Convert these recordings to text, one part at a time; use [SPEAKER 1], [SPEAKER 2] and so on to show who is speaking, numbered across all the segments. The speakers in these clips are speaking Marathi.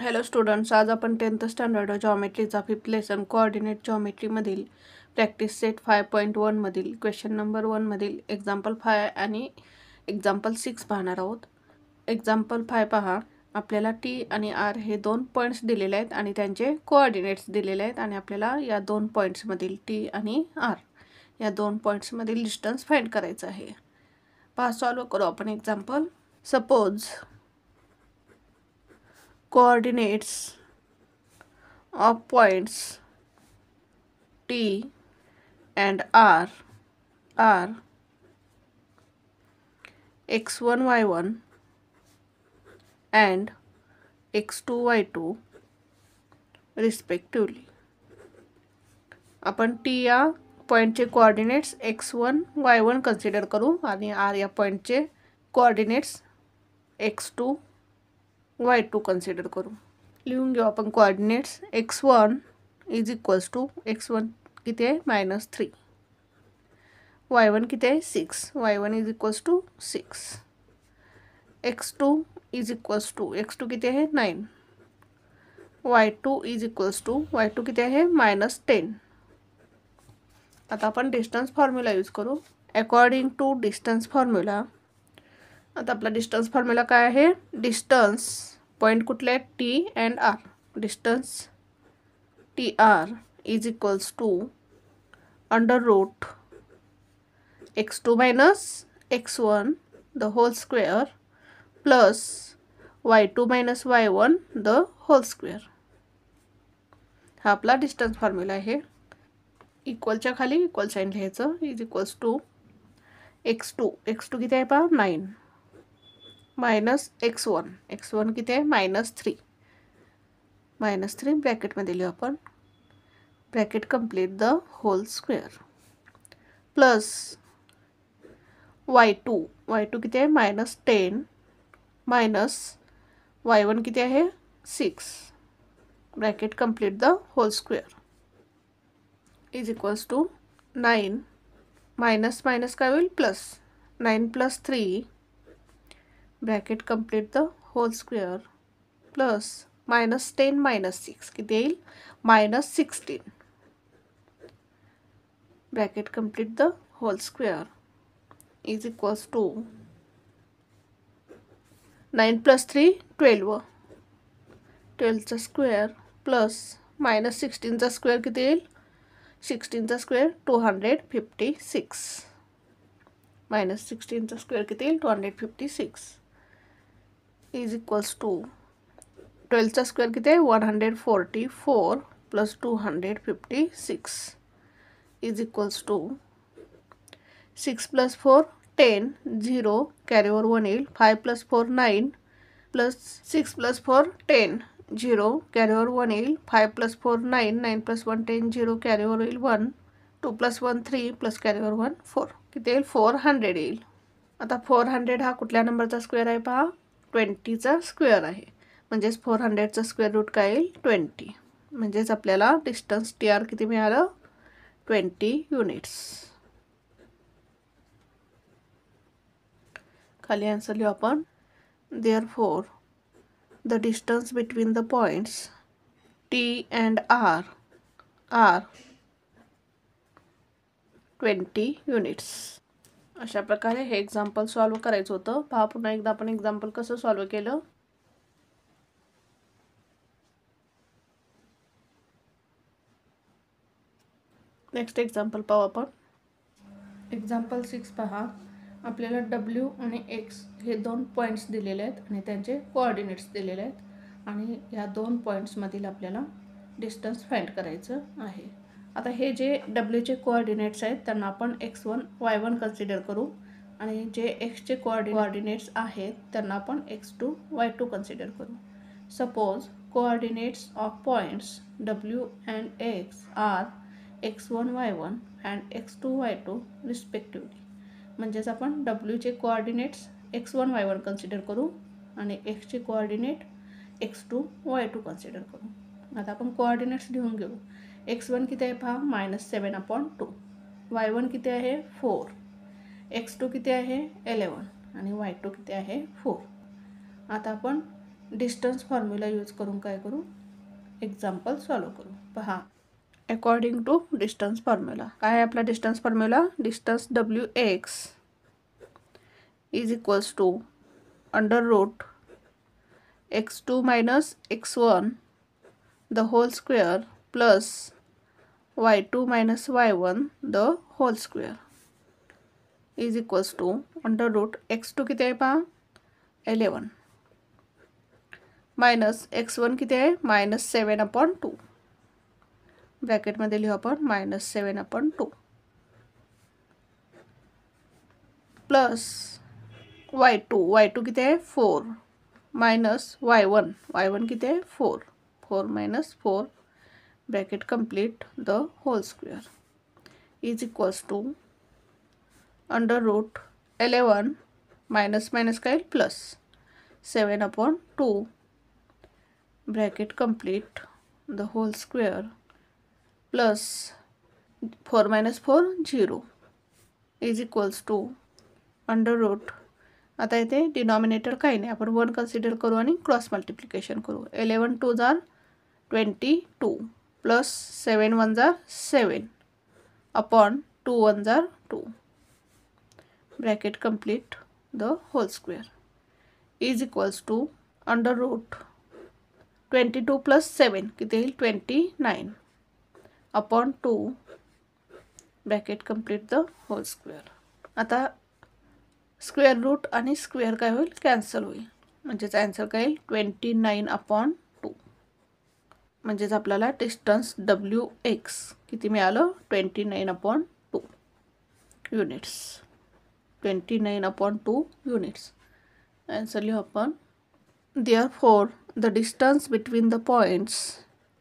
[SPEAKER 1] हॅलो स्टुडंट्स, आज आपण 10th स्टँडर्ड जॉमेट्रीचा 5th लेसन कोऑर्डिनेट जॉमेट्रीमधील प्रॅक्टिस सेट 5.1 मधील क्वेश्चन नंबर 1 मधील एक्झाम्पल 5 आणि एक्झाम्पल 6 पाहणार आहोत. एक्झाम्पल 5 पहा. आपल्याला टी आणि आर हे दोन पॉईंट्स दिलेले आहेत आणि त्यांचे कोऑर्डिनेट्स दिलेले आहेत आणि आपल्याला या दोन पॉईंट्समधील टी आणि आर या दोन पॉईंट्समधील डिस्टन्स फाइंड करायचं आहे. पहा, सॉल्व करू आपण example. Suppose coordinates of points T and R are x1 y1 and x2 y2 respectively. आपण T या पॉईंटचे कोऑर्डिनेट्स x1 y1 कन्सिडर करू आणि R या पॉईंटचे कोऑर्डिनेट्स x2 y2 कन्सिडर करू. लिहून घेऊ आपण coordinates. x1 is equals to x1 किती आहे -3, y1 किती आहे 6, y1 is equals to 6, x2 is equals to x2 किती आहे 9, y2 is equals to y2 किती आहे -10. आता आपण डिस्टन्स फॉर्म्युला यूज करू. अकॉर्डिंग टू डिस्टन्स फॉर्म्युला, आता आपला डिस्टन्स फॉर्म्युला काय आहे? डिस्टन्स पॉईंट कुठले आहेत? T and R. Distance T R is equals to under root x2 minus x1 the whole square plus y2 minus y1 the whole square. हा आपला डिस्टन्स फॉर्म्युला आहे. इक्वलच्या खाली इक्वल साईन लिहायचं. इज इक्वल्स टू x2 किती आहे पहा 9 मायनस x1 किती आहे -3 ब्रॅकेटमध्ये लिहू आपण. Bracket complete the whole square plus y2 किती आहे -10 मायनस y1 किती आहे 6 bracket complete the whole square is equals to 9 minus minus काय होईल plus 9 + 3 bracket complete the whole square plus -10 - 6 किती येईल -16 bracket complete the whole square is equals to 9 + 3 12चा स्क्वेअर प्लस -16चा स्क्वेअर किती येईल 16चा स्क्वेअर 256 -16चा स्क्वेअर किती येईल 256 इज इक्वल्स टू 12चा स्क्वेअर किती आहे 144 plus 256 is equals to 6 + 4 10 0 carry over 1 येईल 5 + 4 9 प्लस 6 + 4 10 0 कॅरी ओव्हर 1 येईल 5 + 4 9 9 + 1 10 0 कॅरी ओव्हर येईल 1 2 + 1 3 प्लस कॅरी ओव्हर 1 4 किती येईल 400 येईल. आता 400 हा कुठल्या नंबरचा स्क्वेअर आहे पहा 20चा स्क्वेअर आहे. म्हणजेच 400चा स्क्वेअर रूट काय येईल 20. म्हणजेच आपल्याला डिस्टन्स टी आर किती मिळालं 20 युनिट्स. खाली आन्सर लिहू आपण. Therefore the distance between the points T and R 20 units. अशा प्रकारे हे एक्झाम्पल सॉल्व करायचं होतं. पहा पुन्हा एकदा आपण एक्झाम्पल कसं सॉल्व केलं. नेक्स्ट एक्झाम्पल पाहू आपण. एक्झाम्पल 6 पहा. आपल्याला W आणि X हे दोन पॉईंट्स दिलेले आहेत आणि त्यांचे कोऑर्डिनेट्स दिलेले आहेत आणि या दोन पॉईंट्समधील आपल्याला डिस्टन्स फाइंड करायचं आहे. आता हे जे Wचे कोऑर्डिनेट्स आहेत त्यांना आपण x1 y1 कन्सिडर करू आणि जे Xचे कोऑर्डिनेट्स आहेत त्यांना आपण x2 y2 कन्सिडर करू. Suppose coordinates of points W and X are x1 y1 and x2 y2 respectively. म्हणजेच आपण Wचे कोऑर्डिनेट्स x1 y1 कन्सिडर करू आणि Xचे कोऑर्डिनेट x2 y2 कन्सिडर करू. आता आपण कोऑर्डिनेट्स लिहून घेऊ. x1 किती आहे पहा -7/2, y1 किती आहे 4, x2 किती आहे 11 आणि y2 किती आहे 4. आता आपण डिस्टन्स फॉर्म्युला यूज करून काय करू, एक्झाम्पल सॉल्व करू. पहा, अकॉर्डिंग टू डिस्टन्स फॉर्म्युला काय आहे आपला distance formula, distance WX is equals to under root x2 minus x1 the whole square plus y2 minus y1 the whole square is equals to under root x2 किती आहे पहा 11 मायनस x1 किती आहे -7/2 ब्रॅकेटमध्ये लिहू आपण -7/2 प्लस y2 किती आहे 4 मायनस y1 किती आहे 4 minus 4 bracket complete the whole square is equals to under root 11 minus minus काय plus 7/2 bracket complete the whole square plus 4 minus 4 0 is equals to under root. आता इथे डिनॉमिनेटर काही नाही, आपण 1 कन्सिडर करू आणि क्रॉस मल्टिप्लिकेशन करू. 11 2 जार 22 प्लस 7 1 जार 7 अपॉन 2 1 जार 2 bracket complete the whole square is equals to under root 22 plus 7 किती येईल 29 upon 2 bracket complete the whole square. आता स्क्वेअर रूट आणि स्क्वेअर काय होईल कॅन्सल होईल, म्हणजेच आन्सर काय येईल 29/2. म्हणजेच आपल्याला डिस्टन्स WX किती मिळालं 29/2 युनिट्स. 29/2 युनिट्स. आन्सर लिहू आपण. Therefore, the distance between the points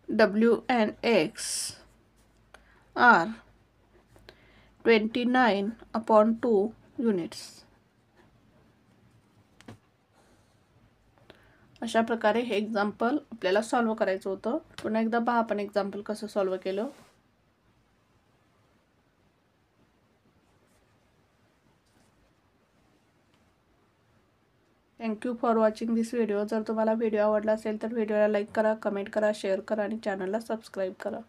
[SPEAKER 1] W and X are 29/2 units. अशा प्रकारे हे एक्झाम्पल आपल्याला सॉल्व करायचं होतं. पुन्हा एकदा पहा आपण एक्झाम्पल कसं सॉल्व केलं. Thank you for watching this video. जर तुम्हाला व्हिडिओ आवडला असेल तर व्हिडिओला लाईक करा, कमेंट करा, शेअर करा आणि चॅनलला सबस्क्राईब करा.